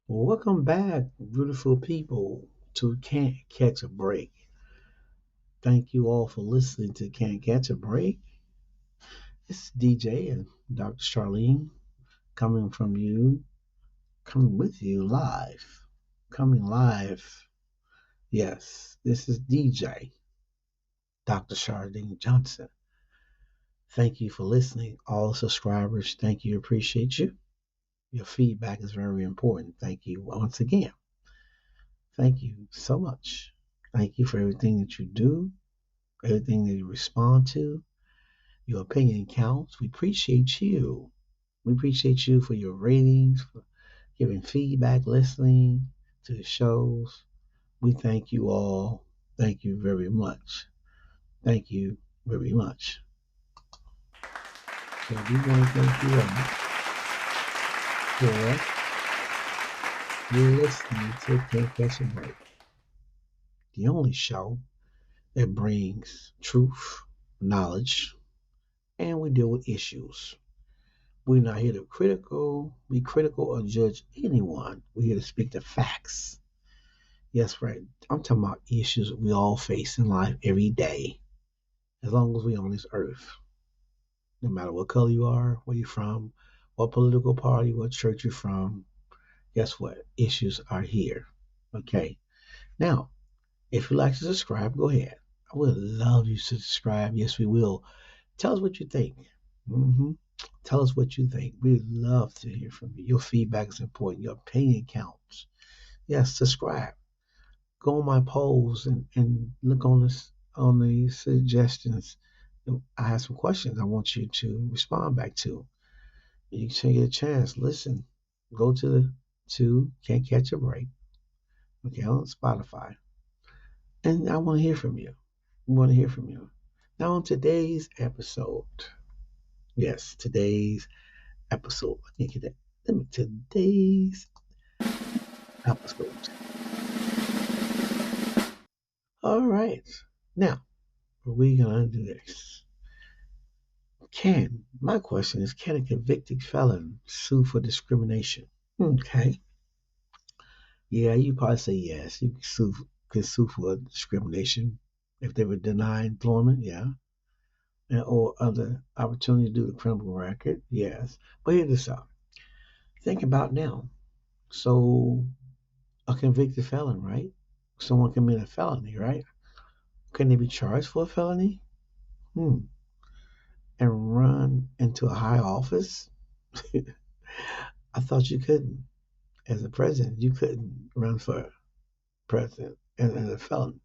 Well, welcome back, beautiful people, to Can't Catch a Break. Thank you all for listening to Can't Catch a Break. It's DJ and Dr. Charlene coming from you, coming with you live. Coming live. Yes, this is DJ, Dr. Charlene Johnson. Thank you for listening. All subscribers, thank you. Appreciate you. Your feedback is very important. Thank you once again. Thank you so much. Thank you for everything that you do, everything that you respond to. Your opinion counts. We appreciate you. We appreciate you for your ratings, for giving feedback, listening to the shows. We thank you all. Thank you very much. Thank you very much. So we want to thank you all for you listening to Can't Catch a Break, the only show that brings truth, knowledge, and we deal with issues. We're not here to be critical or judge anyone. We're here to speak the facts. Yes, right. I'm talking about issues we all face in life every day, as long as we're on this earth. No matter what color you are, where you're from, what political party, what church you're from, guess what? Issues are here. Okay. Now, if you'd like to subscribe, go ahead. I would love you to subscribe. Yes, we will. Tell us what you think. hmm Tell us what you think. We'd love to hear from you. Your feedback is important. Your opinion counts. Yes, subscribe. Go on my polls and look on this on the suggestions. I have some questions I want you to respond back to. You can get a chance. Listen. Go to Can't Catch a Break. Okay, on Spotify. And I want to hear from you. We want to hear from you. Now on today's episode. Yes, today's episode. Let me get that. Let me today's episode. All right. Now, we're gonna do this. My question is, can a convicted felon sue for discrimination? Okay. Yeah, you probably say yes. You can sue for discrimination if they were denied employment, yeah. Or other opportunity due to criminal record, yes. But hear this out. Think about now. So a convicted felon, right? Someone committed a felony, right? Can they be charged for a felony? Hmm. And run into a high office? I thought you couldn't. As a president, you couldn't run for president as a felon,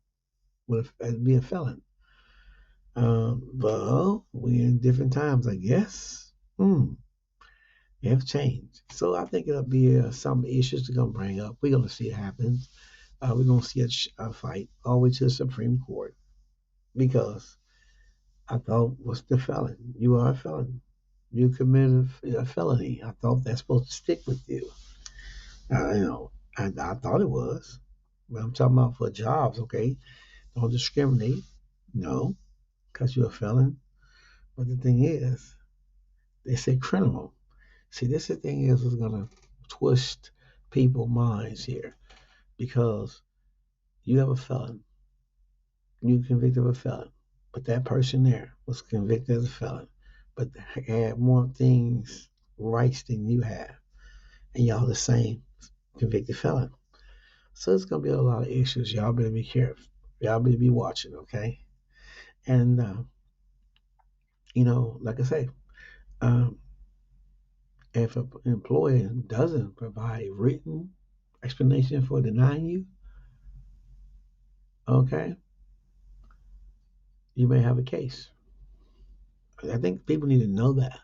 as be a felon. Well, we're in different times, I guess. They have changed. So I think it'll be some issues they're going to bring up. We're going to see it happen. We're going to see a fight all the way to the Supreme Court because I thought, what's the felon? You are a felon. You committed a felony. I thought that's supposed to stick with you. I thought it was. But I'm talking about for jobs, okay? Don't discriminate. No, because you're a felon. But the thing is, they say criminal. See, this the thing is going to twist people's minds here because you have a felon. You convicted of a felon. But that person there was convicted as a felon, but had more things, rights than you have. And y'all the same convicted felon. So it's going to be a lot of issues. Y'all better be careful. Y'all better be watching, okay? And, like I say, um, if an employer doesn't provide written explanation for denying you, okay, you may have a case. I think people need to know that.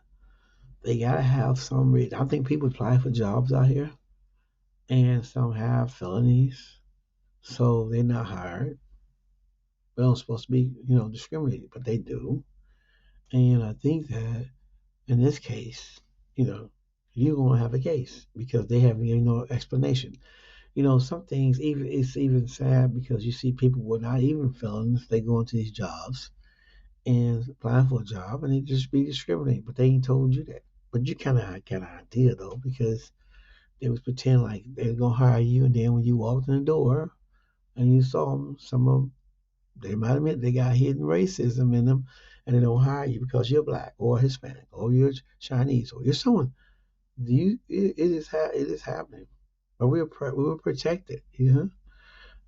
They got to have some reason. I think people apply for jobs out here, and some have felonies, so they're not hired. They don't supposed to be, discriminated, but they do. And I think that in this case, you're gonna have a case because they have no explanation. Some things even it's even sad because you see people who are not even felons, they go into these jobs and applying for a job and they just be discriminated, but they ain't told you that. But you kind of get an idea though because They was pretending like they were gonna hire you, and then when you walked in the door and you saw them, some of them they might admit they got hidden racism in them, and they don't hire you because you're black or Hispanic or you're Chinese or you're someone. It is happening, but we were protected.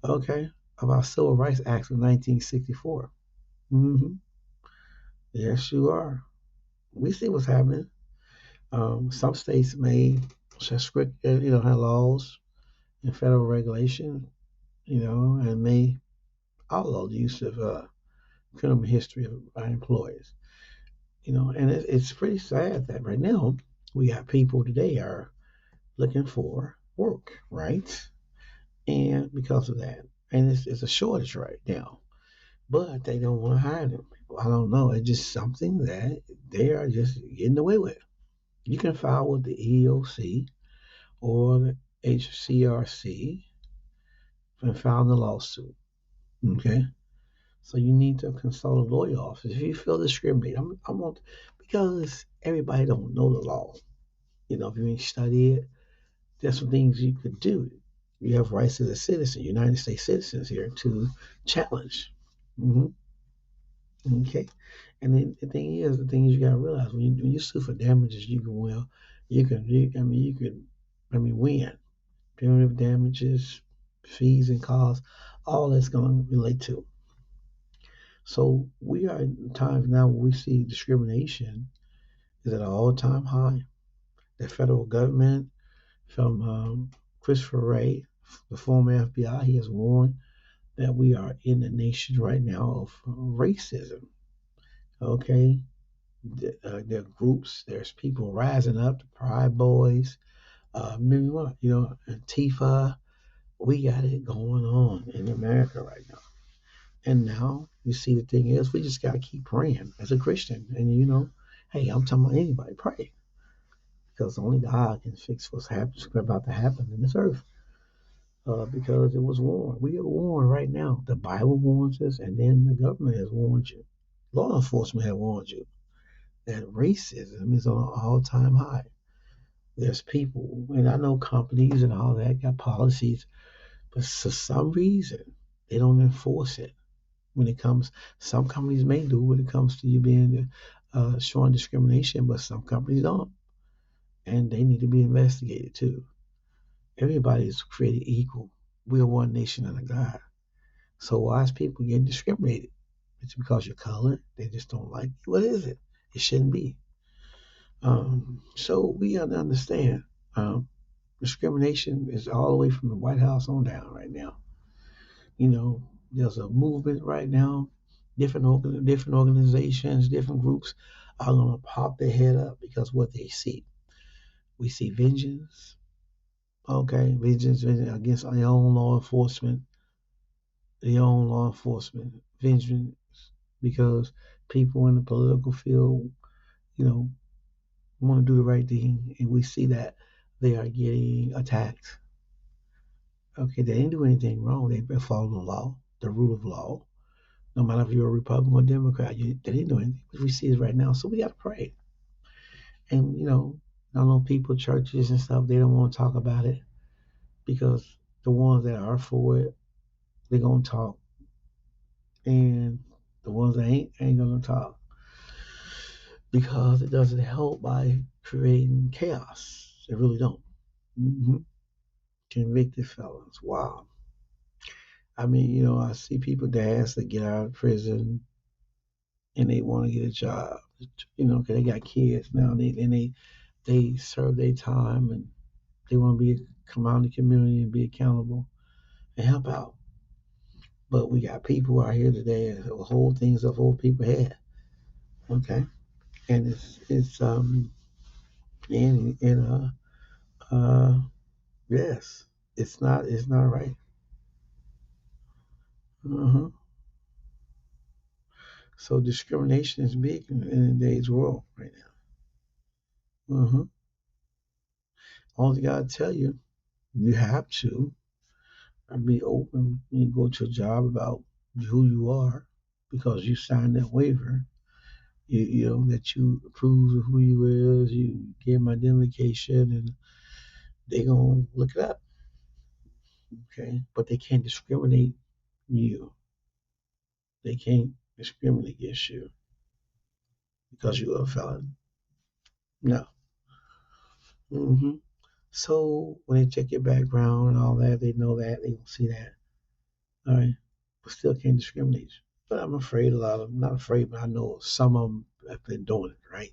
Okay, of our Civil Rights Act of 1964. Mm-hmm. Yes, you are. We see what's happening. Some states may strict, have laws and federal regulation, and may outlaw the use of criminal history of our employees. And it's pretty sad that right now we got people today are looking for work, right? And because of that, and it's a shortage right now, but they don't want to hire them. I don't know. It's just something that they are just getting away with. You can file with the EEOC or the HCRC and file the lawsuit. Okay, so you need to consult a lawyer office if you feel discriminated. I want because everybody don't know the law. If you ain't study it, there's some things you could do. You have rights as a citizen, United States citizens here to challenge. hmm Okay, and then the thing is, you gotta realize when you sue for damages, you can well, you can, win. Punitive damages, fees and costs, all that's going to relate to. So we are in times now where we see discrimination is at an all-time high. The federal government, from Christopher Wray, the former FBI, he has warned that we are in a nation right now of racism. Okay, there are groups, there's people rising up, the Pride Boys, maybe what, Antifa. We got it going on in America right now. And now you see the thing is, we just got to keep praying as a Christian. And hey, I'm talking about anybody, pray. Because only God can fix what's about to happen in this earth. Because it was warned. We are warned right now. The Bible warns us, and then the government has warned you. Law enforcement have warned you that racism is on an all-time high. There's people, and I know companies and all that got policies, but for some reason they don't enforce it. When it comes, some companies may do when it comes to you being showing discrimination, but some companies don't, and they need to be investigated too. Everybody is created equal. We are one nation under God. So why is people getting discriminated? It's because you're colored. They just don't like you. What is it? It shouldn't be. So we have to understand discrimination is all the way from the White House on down right now. There's a movement right now. Different organizations, different groups are going to pop their head up because what they see. We see vengeance. Okay, vengeance against their own law enforcement, vengeance because people in the political field, you know, want to do the right thing, and we see that they are getting attacked. Okay, they didn't do anything wrong. They've been following the law, the rule of law. No matter if you're a Republican or Democrat, they didn't do anything. We see it right now, so we got to pray. And I know people, churches and stuff, they don't want to talk about it because the ones that are for it, they're gonna talk, and the ones that ain't gonna talk because it doesn't help by creating chaos. It really don't. Mm-hmm. Convicted felons. Wow. I see people dance that get out of prison and they want to get a job. Because they got kids now. They serve their time and they want to come out in the community and be accountable and help out. But we got people out here today that hold things up over people's head. Okay, and it's and yes, it's not right. Uh-huh. So discrimination is big in today's world right now. Uh-huh. Only gotta tell you, you have to be open when you go to a job about who you are because you signed that waiver. That you approve of who you is, you give them identification, and They're going to look it up, okay? But they can't discriminate you. They can't discriminate against you because you're a felon. No. hmm So when they check your background and all that, they know that, they don't see that. All right. But still can't discriminate. But I'm afraid a lot of them, not afraid, but I know some of them have been doing it, right?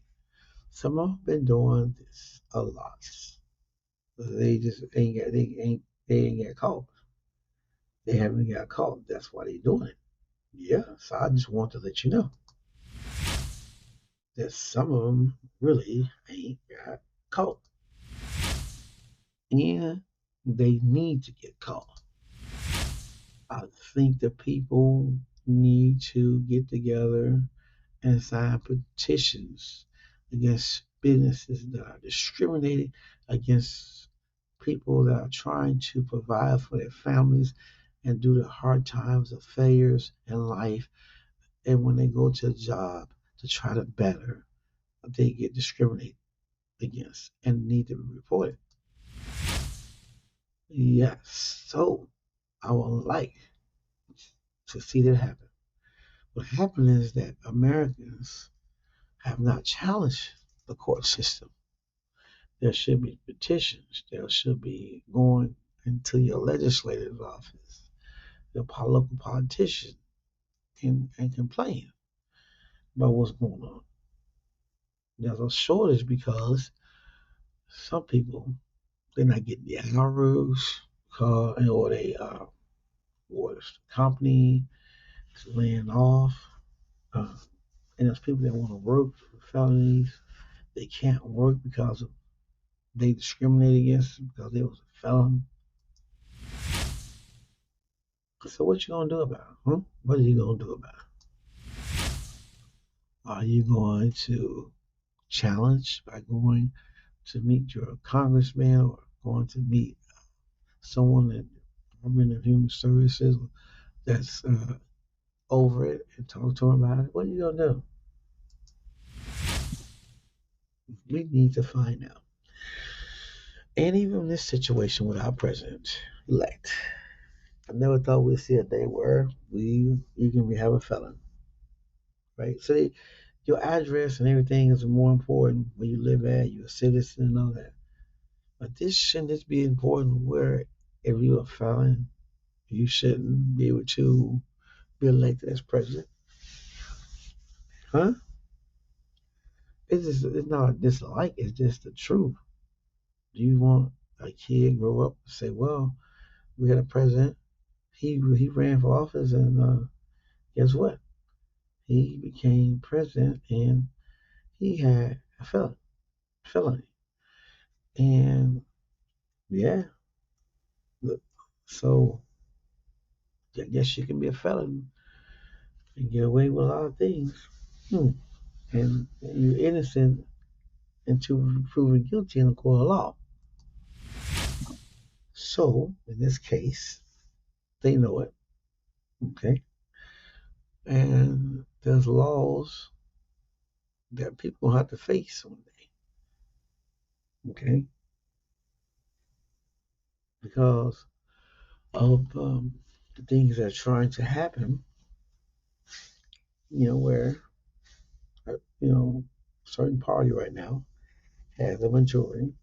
Some of them have been doing this a lot. They just ain't get caught. They haven't got caught. That's why they're doing it. Yeah. So I just want to let you know that some of them really ain't got caught. And they need to get caught. I think the people need to get together and sign petitions against businesses that are discriminating against people that are trying to provide for their families and do the hard times of failures in life. And when they go to a job to try to better, they get discriminated against and need to be reported. Yes, so I would like to see that happen. What happened is that Americans have not challenged the court system. There should be petitions. There should be going into your legislative office, your local politician, and complain about what's going on. There's a shortage because some people they're not getting the hours, or they or the company is laying off. Uh, and there's people that want to work for felonies. They can't work because of they discriminate against them because they was a felon. So what you gonna do about it? Huh? What are you gonna do about it? Are you going to challenge by going to meet your congressman or going to meet someone in the Department of Human Services that's over it and talk to them about it? What are you gonna do? We need to find out. And even in this situation with our president elect, I never thought we'd see a day where you can have a felon, right? So your address and everything is more important where you live at. You're a citizen and all that. But this shouldn't just be important where if you're a felon, you shouldn't be able to be elected as president, huh? It's not a dislike. It's just the truth. Do you want a kid grow up and say, well, we had a president. He ran for office and guess what? He became president and he had a felony. And yeah, look, so I guess you can be a felon and get away with a lot of things. Hmm. And you're innocent until proven guilty in a court of law. So in this case, they know it. Okay. And there's laws that people have to face one day. Okay. Because of the things that are trying to happen, where, a certain party right now has a majority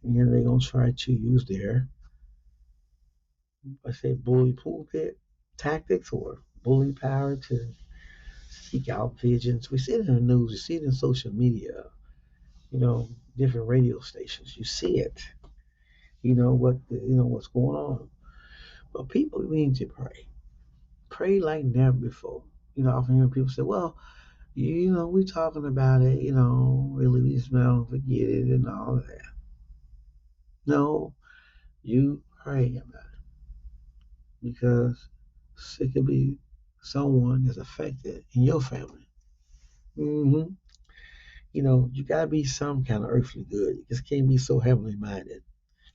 and they're going to try to use their, I say, bully pulpit tactics or bully power to seek out visions. We see it in the news, we see it in social media, different radio stations. You see it. What's going on. But people need to pray. Pray like never before. I often hear people say, well, we talking about it, really we smell, forget it and all of that. No, you pray about it because it could be someone that's affected in your family. hmm you got to be some kind of earthly good. You just can't be so heavenly minded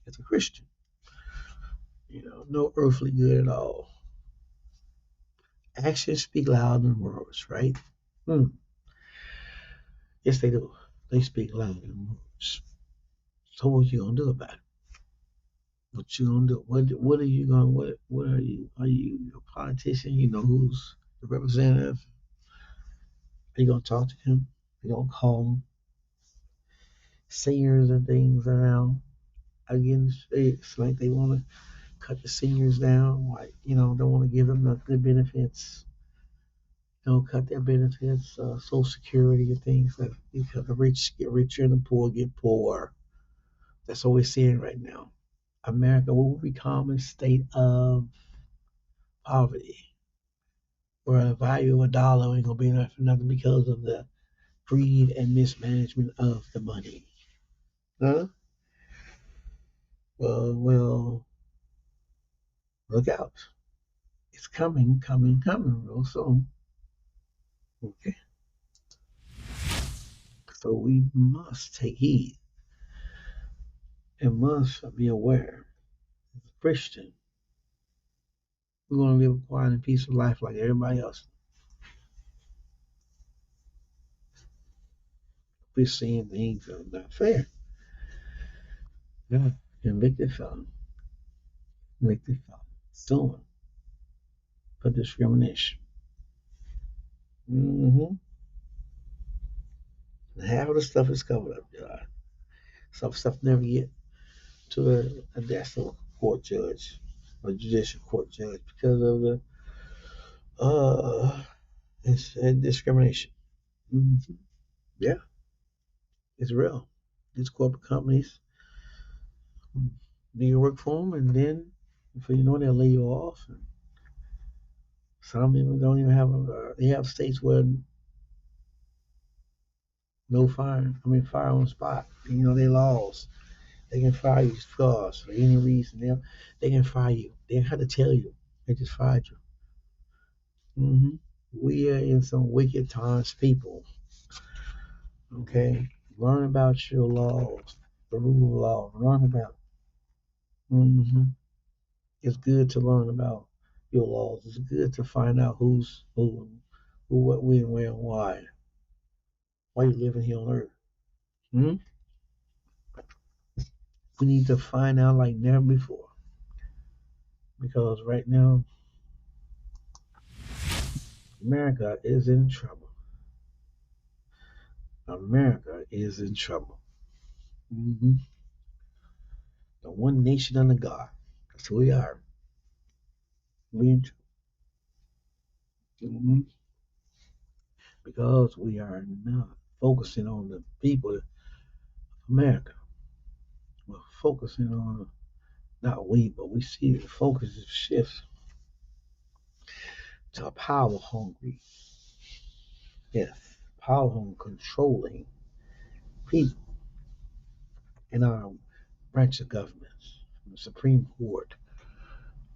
as a Christian. No earthly good at all. Actions speak louder than words, right? Hmm. Yes, they do. They speak louder than words. So what you gonna do about it? What you gonna do? What are you gonna what are you? Are you a politician? You know who's the representative? Are you gonna talk to him? Are you gonna call him? Seniors and things around again. It's like they want to cut the seniors down. Like don't want to give them the good benefits. Cut their benefits, Social Security and things that because the rich get richer and the poor get poorer. That's what we're seeing right now. America will become a state of poverty, where the value of a dollar ain't gonna be enough for nothing because of the greed and mismanagement of the money. Huh? Well, look out. It's coming real soon. Okay. So we must take heed and must be aware. As a Christian, we're going to live a quiet and peaceful life like everybody else. We're seeing things that are not fair. Yeah. Convicted felon. Convicted felon. Suing for discrimination. Mm-hmm. And half of the stuff is covered up, y'all. Some stuff never get to a national court judge or judicial court judge because of the it's discrimination. Mm-hmm. Yeah, it's real. These corporate companies do you work for them, and then before you know, they'll lay you off. And some even don't even have they have states where no fire. Fire on the spot. They laws. They can fire you for any reason. They can fire you. They don't have to tell you. They just fired you. Mm-hmm. We are in some wicked times, people. Okay, learn about your laws, the rule of law. Learn about. Mm-hmm. It's good to learn about your laws. It's good to find out who's who, what, when, where, and why. Why you living here on Earth? Hmm? We need to find out like never before, because right now America is in trouble. America is in trouble. Mm-hmm. The one nation under God. That's who we are. We in trouble. Mm-hmm. Because we are not focusing on the people of America. We're focusing on not we, but we see the focus shifts to a power hungry, yes, power hungry, controlling people in our branch of government, from the Supreme Court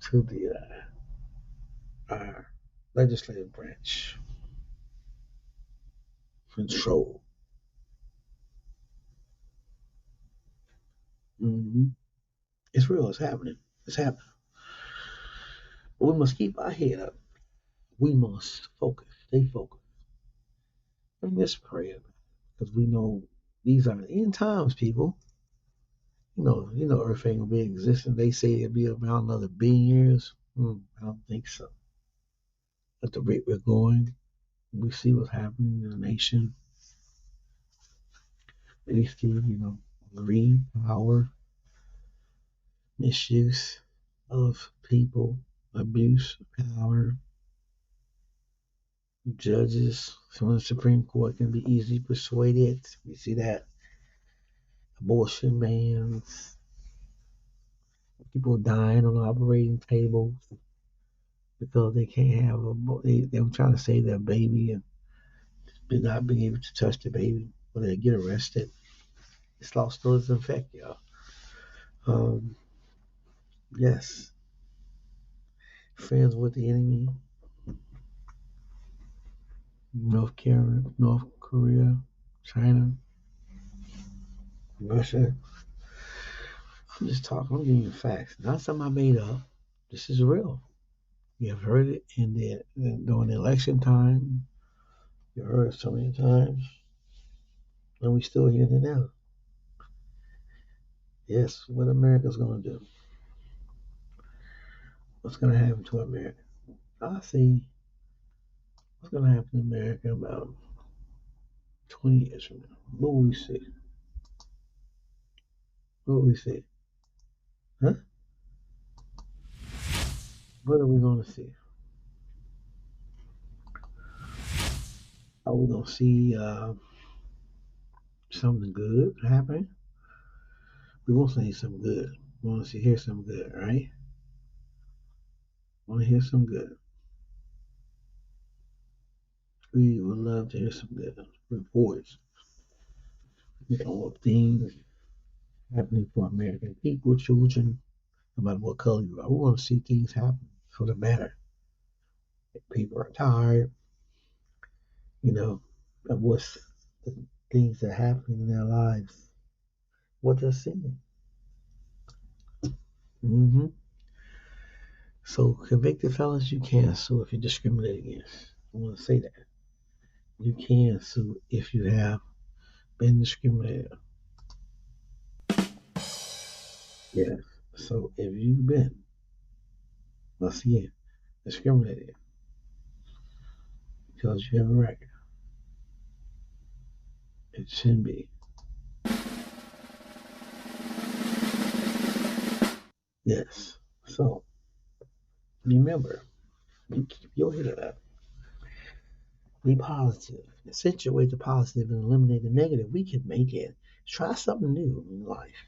to the our legislative branch, control. Mm-hmm. It's real. It's happening. It's happening. But we must keep our head up. We must focus. Stay focused. And just pray about it, because we know these are the end times, people. Earth ain't gonna be existing. They say it'll be around another billion years. I don't think so. At the rate we're going, we see what's happening in the nation. They see, greed, power, misuse of people, abuse of power. Judges from the Supreme Court can be easily persuaded. We see that. Abortion bans, people dying on operating tables because they can't have they're trying to save their baby and not being able to touch the baby or they get arrested. It's lost still its effect, y'all. Um, yes, friends with the enemy, North Korea, China, Russia. I'm just talking. I'm giving you facts. Not something I made up. This is real. You have heard it during the election time. You heard it so many times, and we still hearing it now. Yes, what America's gonna do? what's going to happen to America. I see what's going to happen to America about 20 years from now. What will we see? What will we see? Huh? What are we going to see? Are we going to see something good happen? We won't see something good. We want to hear something good, right? Want to hear some good. We would love to hear some good reports, of things happening for American people, children, no matter what color you are. We want to see things happen for the better. If people are tired, of what's the things that happen in their lives, what they're seeing. hmm So convicted felons, you can sue if you're discriminated against. I want to say that. You can sue if you have been discriminated. Yes. So if you've been, once again, discriminated because you have a record, it shouldn't be. Yes. So remember, you keep your head up. Be positive. Accentuate the positive and eliminate the negative. We can make it. Try something new in life.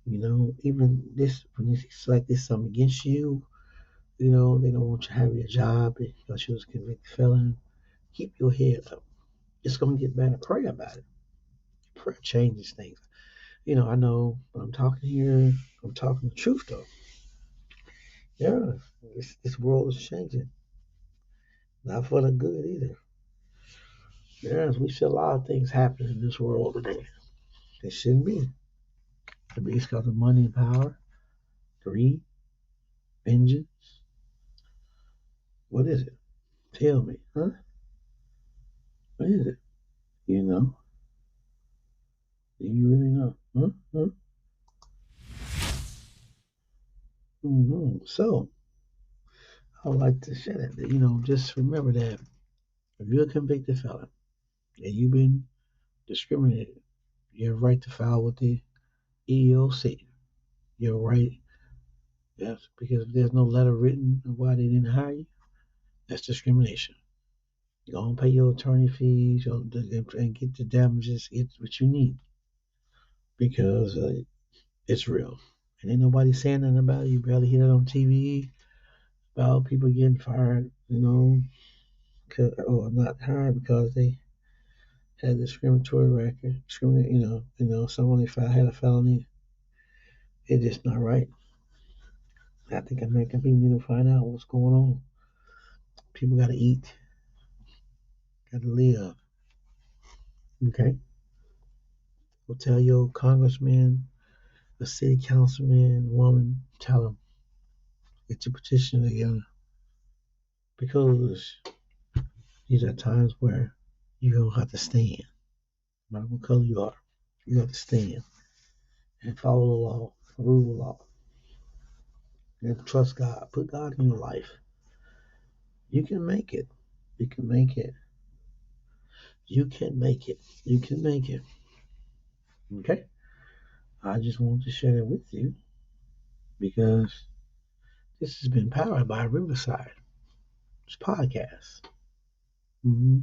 Even this when it's like this something against you, they don't want you to have your job because you was a convicted felon. Keep your head up. It's gonna get better. Pray about it. Prayer changes things. I know when I'm talking here, I'm talking the truth though. Yeah, this world is changing. Not for the good either. Yes, we see a lot of things happening in this world today. It shouldn't be. It's because of money and power, greed, vengeance. What is it? Tell me, huh? What is it? You know? Do you really know? Huh? Huh? So, I would like to share that. Just remember that if you're a convicted felon and you've been discriminated, you have a right to file with the EEOC. You're right. Yes, because if there's no letter written of why they didn't hire you, that's discrimination. You go and pay your attorney fees and get the damages, get what you need because it's real. And ain't nobody saying nothing about it. You barely hear it on TV about people getting fired, or not hired because they had a discriminatory record. Someone if I had a felony, it's just not right. I think American people need to find out what's going on. People got to eat, got to live. Okay, well, tell your congressman, a city councilman, woman, tell them get your petition together because these are times where you're gonna have to stand. No matter what color you are, you have to stand and follow the law, rule the law, and trust God. Put God in your life. You can make it. You can make it. You can make it. You can make it. Okay? I just want to share it with you because this has been powered by Riverside. It's podcast. Mm-hmm.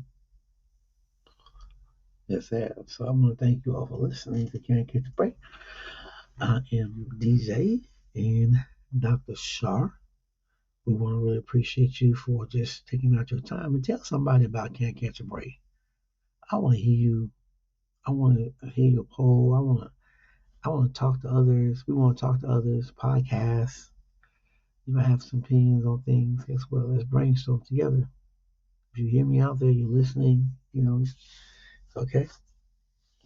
Yes, I have. So I'm going to thank you all for listening to Can't Catch a Break. I am DJ and Dr. Shar. We want to really appreciate you for just taking out your time and tell somebody about Can't Catch a Break. I want to hear you. I want to hear your poll. I want to talk to others. We want to talk to others. Podcasts. You might have some opinions on things as well. Let's brainstorm together. If you hear me out there, you're listening. It's okay.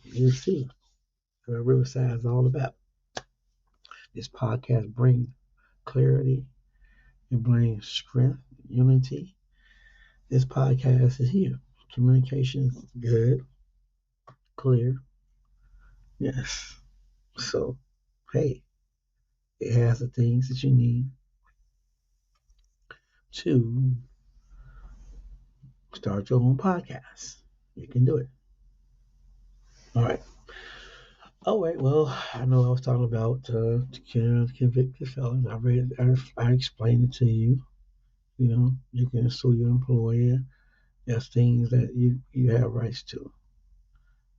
You see what Riverside is all about. This podcast brings clarity. It brings strength, unity. This podcast is here. Communication is good, clear. Yes. So, hey, it has the things that you need. to start your own podcast. You can do it. All right. Oh wait, well, I know I was talking about convicted felons. I explained it to you. You know, you can sue your employer. There's things that you have rights to.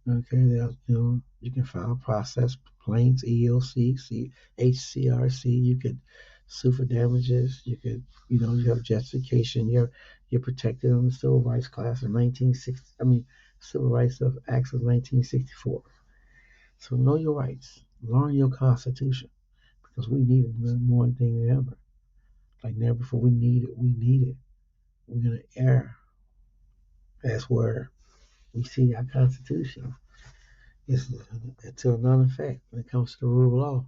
Okay, you can file process complaints, EEOC, HCRC. You could sue for damages. You have justification. You're protected under the Civil Rights Class of 1960. I mean, Civil Rights of Acts of 1964. So know your rights. Learn your Constitution because we need it more than ever. Like never before, we need it. We need it. We're in an era. That's where we see our Constitution is to a non effect when it comes to the rule of law.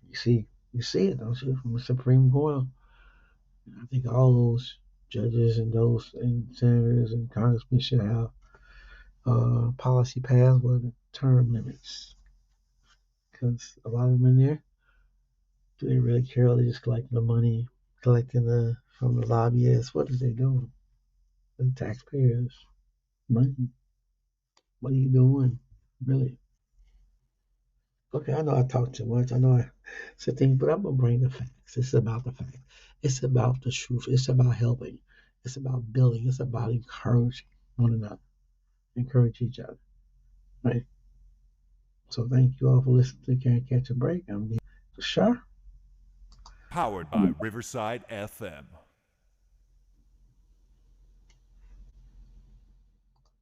You see it, don't you? From the Supreme Court. I think all those judges and those and senators and congressmen should have policy passed with term limits because a lot of them in there, do they really care? They just collecting the money, collecting from the lobbyists. What are they doing? The taxpayers' money. What are you doing? Really? Okay, I know I talk too much. I know I said things, but I'm gonna bring the facts. It's about the facts. It's about the truth. It's about helping. It's about building. It's about encouraging one another, encourage each other. Right. So thank you all for listening to Can't Catch a Break. I'm the Sure. Powered by Riverside FM.